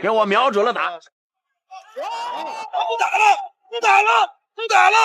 给我瞄准了打！不打了！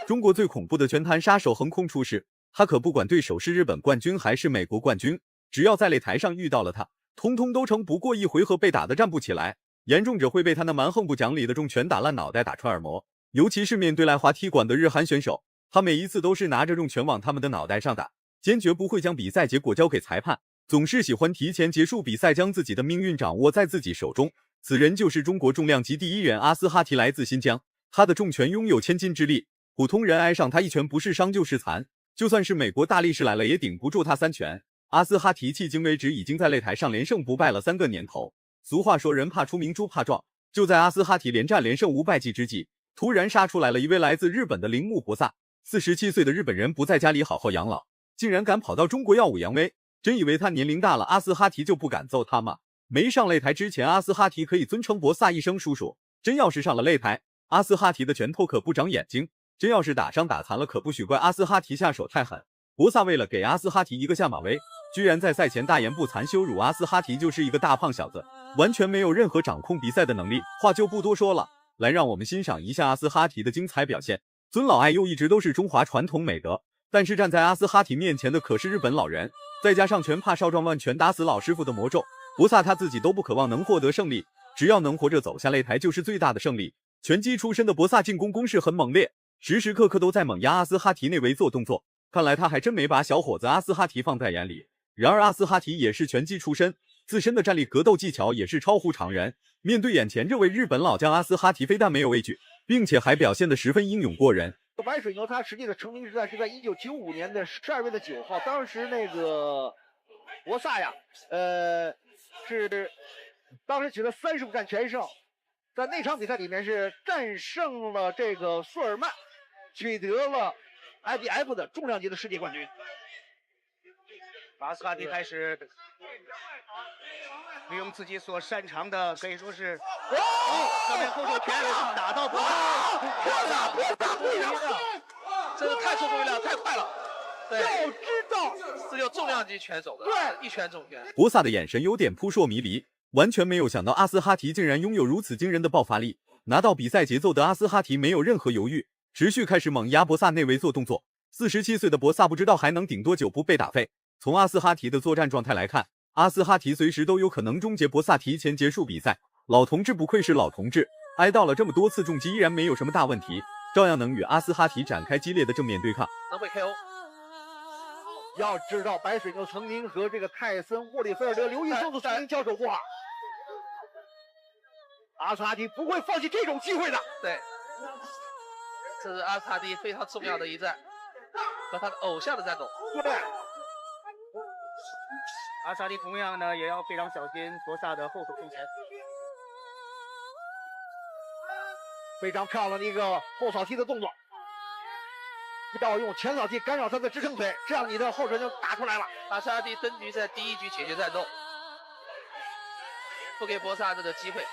中国最恐怖的拳坛杀手横空出世，他可不管对手是日本冠军还是美国冠军，只要在擂台上遇到了他，通通都成不过一回合被打得站不起来，严重者会被他那蛮横不讲理的重拳打烂脑袋打穿耳膜。尤其是面对来华踢馆的日韩选手，他每一次都是拿着重拳往他们的脑袋上打，坚决不会将比赛结果交给裁判，总是喜欢提前结束比赛，将自己的命运掌握在自己手中。此人就是中国重量级第一人阿斯哈提，来自新疆。他的重拳拥有千斤之力，普通人挨上他一拳不是伤就是残，就算是美国大力士来了也顶不住他3拳。阿斯哈提迄今为止已经在擂台上连胜不败了3个年头。俗话说人怕出名猪怕壮，就在阿斯哈提连战连胜无败绩之际，突然杀出来了一位来自日本的铃木博萨。47岁的日本人不在家里好好养老，竟然敢跑到中国耀武扬威，真以为他年龄大了阿斯哈提就不敢揍他吗？没上擂台之前，阿斯哈提可以尊称博萨一声叔叔，真要是上了擂台，阿斯哈提的拳头可不长眼睛，真要是打伤打残了，可不许怪阿斯哈提下手太狠。博萨为了给阿斯哈提一个下马威，居然在赛前大言不惭羞辱阿斯哈提就是一个大胖小子，完全没有任何掌控比赛的能力。话就不多说了，来让我们欣赏一下阿斯哈提的精彩表现。尊老爱幼一直都是中华传统美德，但是站在阿斯哈提面前的可是日本老人，再加上拳怕少壮乱拳打死老师傅的魔咒，博萨他自己都不渴望能获得胜利，只要能活着走下擂台就是最大的胜利。拳击出身的博萨进攻攻势很猛烈，时时刻刻都在猛压阿斯哈提内围做动作，看来他还真没把小伙子阿斯哈提放在眼里。然而阿斯哈提也是拳击出身，自身的战力格斗技巧也是超乎常人，面对眼前这位日本老将，阿斯哈提非但没有畏惧，并且还表现得十分英勇过人。白水牛他实际的成名时代是在1995年的12月9号，当时那个博萨呀，是当时取得35战全胜，在那场比赛里面是战胜了这个苏尔曼，取得了 IBF 的重量级的世界冠军。阿斯哈提开始利用自己所擅长的，可以说是上面后手拳打到博萨，这个太出乎意料，太快了。对，要知道这就重量级拳手的，对，一拳重拳。博萨的眼神有点扑朔迷离，完全没有想到阿斯哈提竟然拥有如此惊人的爆发力。拿到比赛节奏的阿斯哈提没有任何犹豫，持续开始猛压博萨内围做动作。47岁的博萨不知道还能顶多久不被打废。从阿斯哈提的作战状态来看，阿斯哈提随时都有可能终结博萨，提前结束比赛。老同志不愧是老同志，挨到了这么多次重击依然没有什么大问题，照样能与阿斯哈提展开激烈的正面对抗。能被 KO。要知道白水牛曾经和这个泰森、霍利菲尔德、刘易松都曾经交手过，阿斯哈提不会放弃这种机会的。对，这是阿斯哈提非常重要的一战，和他的偶像的战斗。对，阿斯哈提同样呢也要非常小心博萨的后手控拳。非常漂亮的一个后扫踢的动作，要用前扫踢干扰他的支撑腿，这样你的后手就打出来了。阿斯哈提争取在第一局解决战斗，不给博萨这个机会。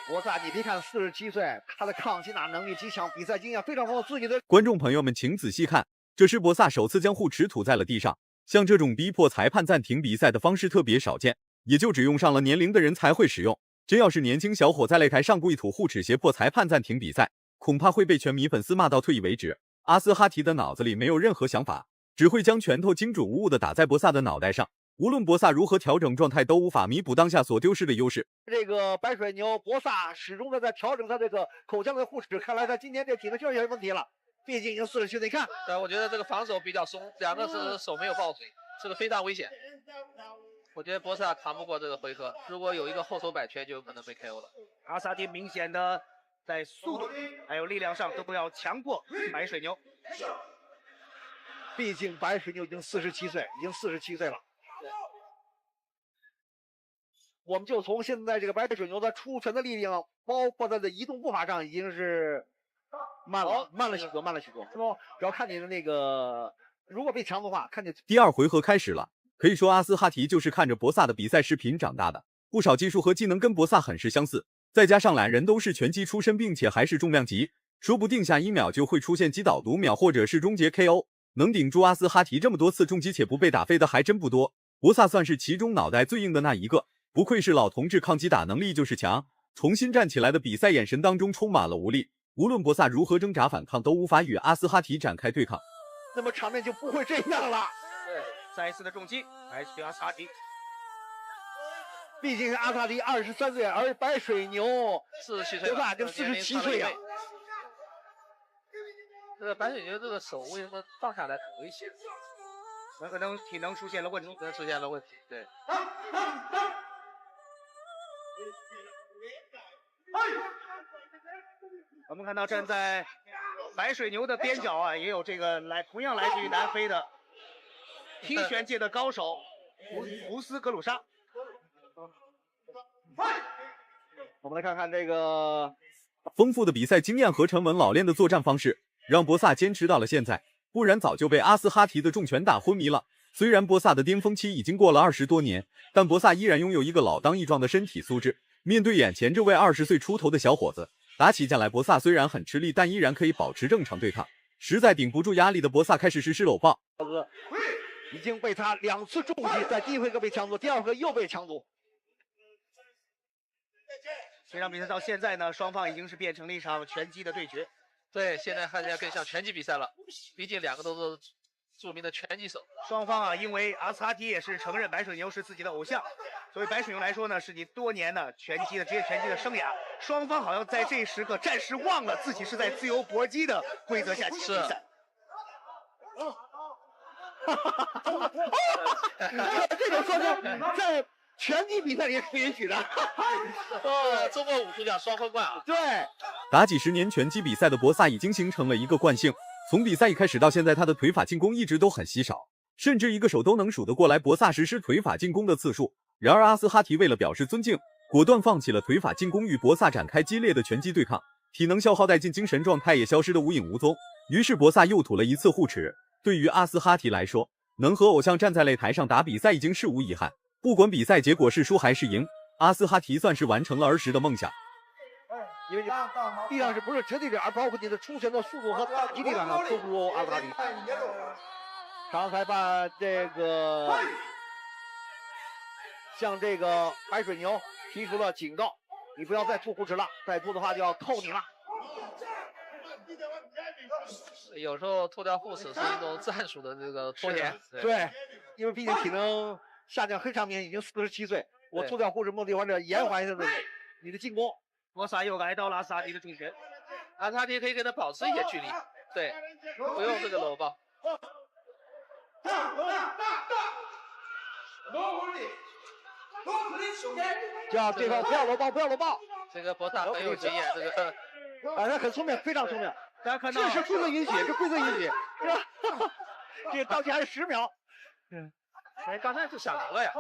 博萨，你别看47岁，他的抗击打能力极强，比赛经验非常丰富，自己的。观众朋友们请仔细看，这是博萨首次将护齿吐在了地上，像这种逼迫裁判暂停比赛的方式特别少见，也就只用上了年龄的人才会使用。真要是年轻小伙在擂台上故意吐护齿胁迫裁判暂停比赛，恐怕会被拳迷粉丝骂到退役为止。阿斯哈提的脑子里没有任何想法，只会将拳头精准无误地打在博萨的脑袋上，无论博萨如何调整状态，都无法弥补当下所丢失的优势。这个白水牛博萨始终在调整他这个口腔的护齿，看来他今天这体能确实有问题了，毕竟已经47岁。你看，我觉得这个防守比较松，两个是手没有抱腿，这个非常危险。我觉得博萨扛不过这个回合，如果有一个后手摆拳，就有可能被 KO 了。阿斯哈提明显的在速度还有力量上都要强过白水牛，毕竟白水牛已经47岁，已经47岁了。我们就从现在这个白水牛的出拳的力量，包括他的移动步伐上，已经是慢了许多，是不？主要看你的那个，如果被强的话，看你。第二回合开始了。可以说阿斯哈提就是看着博萨的比赛视频长大的，不少技术和技能跟博萨很是相似，再加上两人都是拳击出身，并且还是重量级，说不定下1秒就会出现击倒读秒或者是终结 KO。能顶住阿斯哈提这么多次重击且不被打飞的还真不多，博萨算是其中脑袋最硬的那一个。不愧是老同志，抗击打能力就是强。重新站起来的比赛眼神当中充满了无力，无论博萨如何挣扎反抗，都无法与阿斯哈提展开对抗。那么场面就不会这样了。对，再一次的重击，还是阿斯哈提。毕竟是阿斯哈提23岁，而白水牛47岁了，博萨就47岁呀。这个白水牛这个手为什么放下来很危险？很可能体能出现了问题，出现了问题。对。我们看到站在白水牛的边角啊，也有这个同样来自于南非的踢拳界的高手胡斯格鲁沙。我们来看看这个丰富的比赛经验和沉稳老练的作战方式，让博萨坚持到了现在，不然早就被阿斯哈提的重拳打昏迷了。虽然博萨的巅峰期已经过了20多年，但博萨依然拥有一个老当益壮的身体素质。面对眼前这位20岁出头的小伙子，打起架来，博萨虽然很吃力，但依然可以保持正常对抗。实在顶不住压力的博萨开始实施搂抱，已经被他2次重击，在第一回合被抢夺，第二回合又被抢夺。这场比赛到现在呢，双方已经是变成了一场拳击的对决。对，现在看起来更像拳击比赛了，毕竟两个都是著名的拳击手。双方啊，因为阿斯哈提也是承认白水牛是自己的偶像，所以白水牛来说呢，是你多年的职业拳击的生涯。双方好像在这一时刻暂时忘了自己是在自由搏击的规则下进行比赛。这种说法在拳击比赛里也是不允许的。中国武术讲双分冠啊。对，打几10年拳击比赛的博萨已经形成了一个惯性。从比赛一开始到现在，他的腿法进攻一直都很稀少，甚至一个手都能数得过来博萨实施腿法进攻的次数。然而阿斯哈提为了表示尊敬，果断放弃了腿法进攻，与博萨展开激烈的拳击对抗，体能消耗殆尽，精神状态也消失得无影无踪。于是博萨又吐了一次护齿。对于阿斯哈提来说，能和偶像站在擂台上打比赛已经是无遗憾，不管比赛结果是输还是赢，阿斯哈提算是完成了儿时的梦想。因为力量是不是绝对的，而包括你的出拳的速度和打击力量上都不如阿斯哈提。常裁判这个向这个白水牛提出了警告，你不要再吐护齿了，再吐的话就要扣你了。有时候脱掉护齿是一种战术的这个拖延。对，因为毕竟体能下降很长，已经47岁，我脱掉护齿目的话是延缓一下你的进攻。博萨又挨到了阿斯哈提的重拳，阿斯哈提可以跟他保持一些距离，对，不用这个搂抱。叫对方不要搂抱，不要搂抱。这个博萨很有经验，这个他很聪明，非常聪明。大家看到这是规则允许，这规则允许，是吧？这到期还是10秒。刚才是想赢了呀。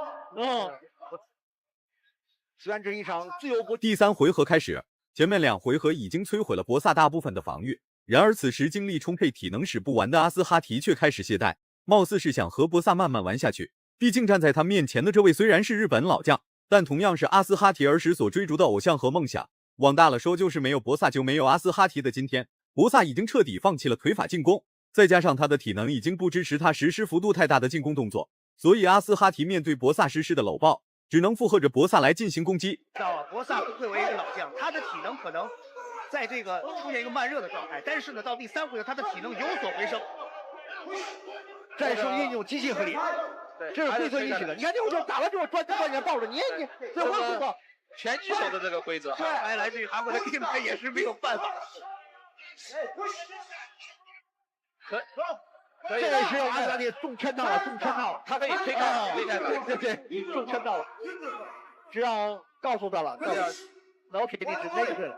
虽然这是一场自由搏击。第3回合开始，前面2回合已经摧毁了博萨大部分的防御，然而此时精力充沛、体能使不完的阿斯哈提却开始懈怠，貌似是想和博萨慢慢玩下去。毕竟站在他面前的这位虽然是日本老将，但同样是阿斯哈提儿时所追逐的偶像和梦想。往大了说，就是没有博萨就没有阿斯哈提的今天。博萨已经彻底放弃了腿法进攻，再加上他的体能已经不支持他实施幅度太大的进攻动作，所以阿斯哈提面对博萨实施的搂抱，只能附和着博萨来进行攻击。博萨不愧为一个老将，他的体能可能在这个出现一个慢热的状态，但是呢，到第3回合他的体能有所回升。战术运用极其合理，这是规则允许的。你看，我说打了之后转眼抱着你，这我说拳击手的这个规则，来自于韩国的定牌也是没有办法。可以，这是阿斯哈提中圈套了，中圈套了，他可以推开，对，中圈套了，这样告诉他了，那 OK， 你只那个是，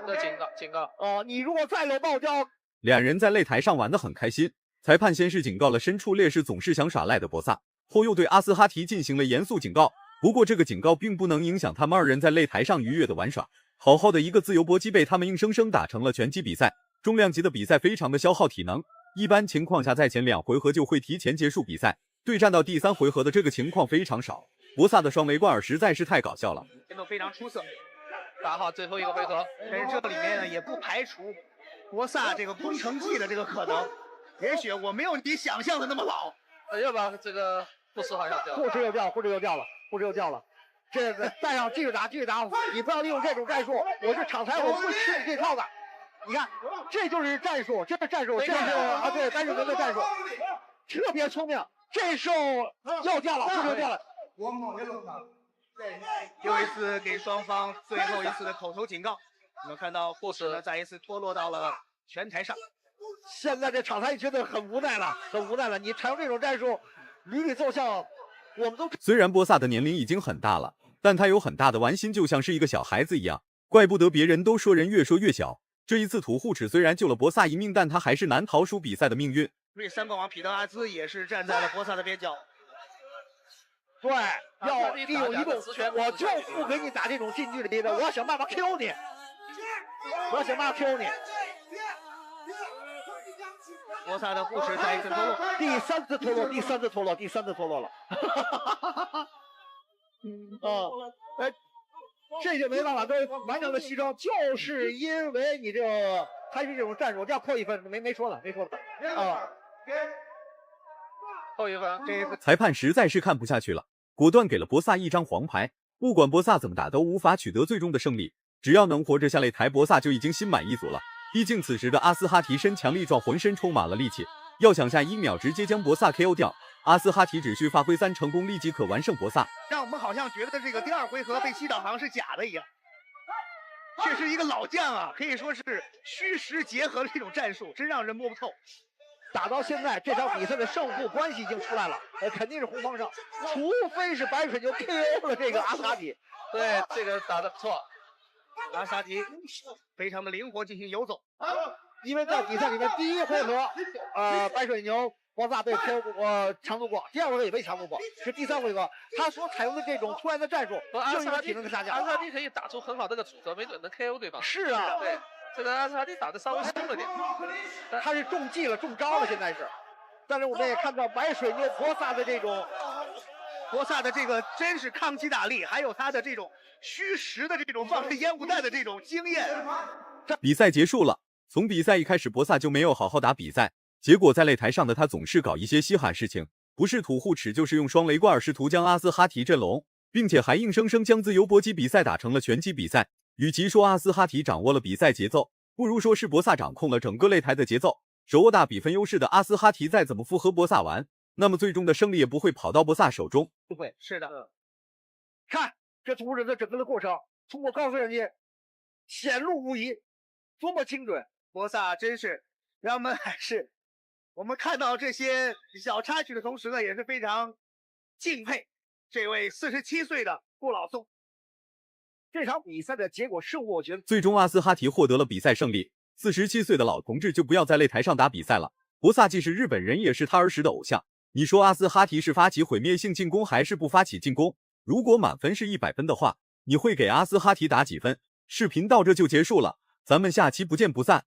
这警告。你如果再搂抱就要。两人在擂台上玩得很开心，裁判先是警告了身处劣势总是想耍赖的博萨，后又对阿斯哈提进行了严肃警告。不过这个警告并不能影响他们2人在擂台上愉悦的玩耍。好好的一个自由搏击被他们硬生生打成了拳击比赛。重量级的比赛非常的消耗体能，一般情况下在前2回合就会提前结束比赛，对战到第3回合的这个情况非常少。博萨的双围贯耳实在是太搞笑了，真的非常出色。打好最后一个回合，但是这里面呢也不排除博萨这个攻城计的这个可能，也许我没有你想象的那么老。要不然这个护齿好像掉了，护齿又掉了，护齿又掉了，护齿又掉了。这个带上继续打，你不要利用这种战术，我是场裁，我不会吃你这套的。你看，这就是战术，这是战术，这是啊，对，白水牛的战术，特别聪明。这时候要掉了，不掉了。又一次给双方最后一次的口头警告。我们看到护士呢再一次脱落到了拳台上。现在这场裁觉得很无奈了，你采用这种战术，屡屡奏效，我们都。虽然波萨的年龄已经很大了，但他有很大的玩心，就像是一个小孩子一样。怪不得别人都说人越说越小。这一次土护齿虽然救了博萨一命，但他还是难逃输比赛的命运。瑞三冠王彼得阿兹也是站在了博萨的边角。对，要利用一动，我就不给你打这种近距离的，我要想办法 KO 你，博萨的护齿再一次脱落，第三次脱落了。这就没办法，都完成了牺牲，就是因为你这个采取这种战术，这样扣1分，没说了啊。扣1分，这个裁判实在是看不下去了，果断给了博萨一张黄牌。不管博萨怎么打，都无法取得最终的胜利。只要能活着下擂台，博萨就已经心满意足了。毕竟此时的阿斯哈提身强力壮，浑身充满了力气，要想下1秒直接将博萨 KO 掉，阿斯哈提只需发挥3成功，立即可完胜博萨。让我们好像觉得这个第2回合被击倒好像是假的一样。这是一个老将啊，可以说是虚实结合的这种战术，真让人摸不透。打到现在，这场比赛的胜负关系已经出来了，肯定是红方胜，除非是白水牛 KO 了这个阿斯哈提。对，这个打得不错。阿斯哈提非常的灵活进行游走，因为在比赛里面第1回合，白水牛博萨被 KO 强度过，第2回合也被强度过，是第3回合他所采用的这种突然的战术，就因为体能的下降。阿斯哈提可以打出很好的个组合，没准能 KO 对方。是啊，对。这个阿斯哈提打的稍微松了点，他是中计了，中招了，现在是。但是我们也看到白水牛博萨的这种，真是抗击打力，还有他的这种虚实的这种放置烟雾弹的这种经验。比赛结束了，从比赛一开始，博萨就没有好好打比赛，结果在擂台上的他总是搞一些稀罕事情，不是土护齿就是用双雷罐，试图将阿斯哈提震聋，并且还硬生生将自由搏击比赛打成了拳击比赛。与其说阿斯哈提掌握了比赛节奏，不如说是博萨掌控了整个擂台的节奏。手握大比分优势的阿斯哈提再怎么附和博萨玩，那么最终的胜利也不会跑到博萨手中。不会，是的。看这土人的整个的过程，通过高速人机显露无遗，多么精准！博萨真是让我们看到这些小插曲的同时呢，也是非常敬佩这位47岁的顾老松。这场比赛的结果胜负，我觉得最终阿斯哈提获得了比赛胜利。47岁的老同志就不要在擂台上打比赛了。博萨既是日本人，也是他儿时的偶像。你说阿斯哈提是发起毁灭性进攻还是不发起进攻？如果满分是100分的话，你会给阿斯哈提打几分？视频到这就结束了，咱们下期不见不散。